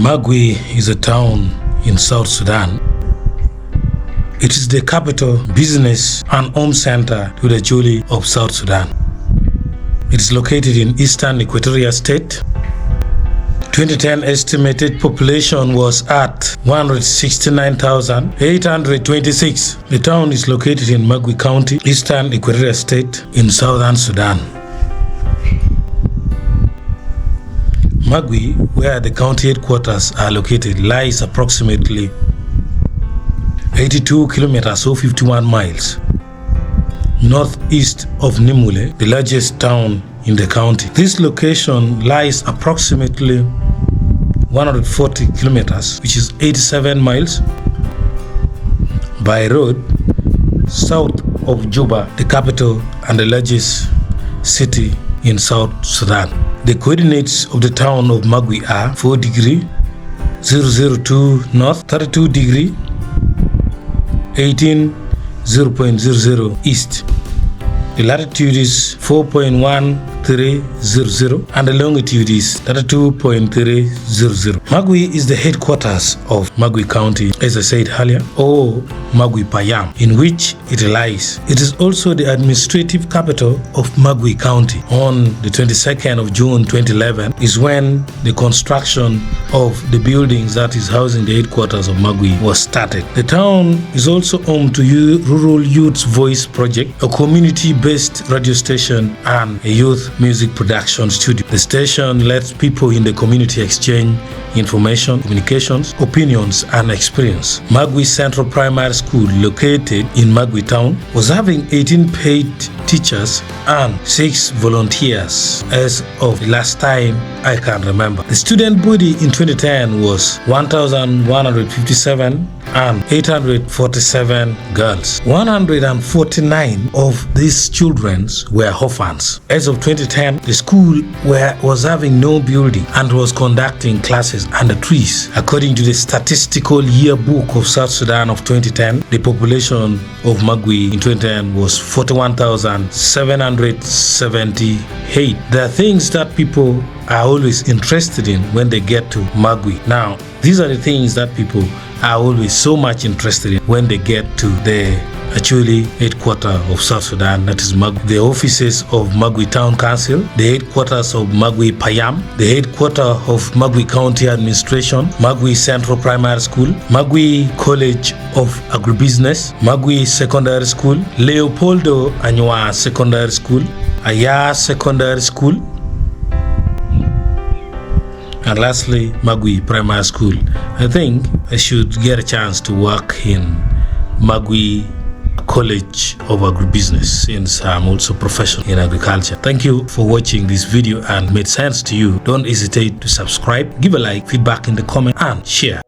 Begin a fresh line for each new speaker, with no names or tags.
Magwi is a town in South Sudan. It is the capital, business and home center to the Acholi of South Sudan. It is located in eastern Equatoria State. 2010 estimated population was at 169,826. The town is located in Magwi County, eastern Equatoria State in southern Sudan. Magwi, where the county headquarters are located, lies approximately 82 kilometers or 51 miles northeast of Nimule, the largest town in the county. This location lies approximately 140 kilometers, which is 87 miles, by road south of Juba, the capital and the largest city in South Sudan. The coordinates of the town of Magwi are 4 degree 002 north, 32 degree 18 0.00 east. The latitude is 4.1300 and the longitude is 32.300. Magwi is the headquarters of Magwi County, as I said earlier, or Magwi Payam, in which it lies. It is also the administrative capital of Magwi County. On the 22nd of June 2011 is when the construction of the buildings that is housing the headquarters of Magwi was started. The town is also home to Rural Youth Voice Project, a community-based radio station and a youth music production studio. The station lets people in the community exchange information, communications, opinions, and experience. Magwi Central Primary School, located in Magwi Town, was having 18 paid teachers and 6 volunteers as of the last time I can remember. The student body in 2010 was 1,157 and 847 girls. 149 of these children were orphans. As of 2010, the school was having no building and was conducting classes under trees. According to the Statistical Yearbook of South Sudan of 2010, the population of Magwi in 2010 was 41,778. There are things that people are always interested in when they get to Magwi. Now, these are the things that people are always so much interested in when they get to the Acholi headquarters of South Sudan, that is Magwi, the offices of Magwi Town Council, the headquarters of Magwi Payam, the headquarters of Magwi County Administration, Magwi Central Primary School, Magwi College of Agribusiness, Magwi Secondary School, Leopoldo Anywa Secondary School, Aya Secondary School, and lastly, Magwi Primary School. I think I should get a chance to work in Magwi College of Agribusiness, since I'm also professional in agriculture. Thank you for watching this video and made sense to you. Don't hesitate to subscribe, give a like, feedback in the comment, and share.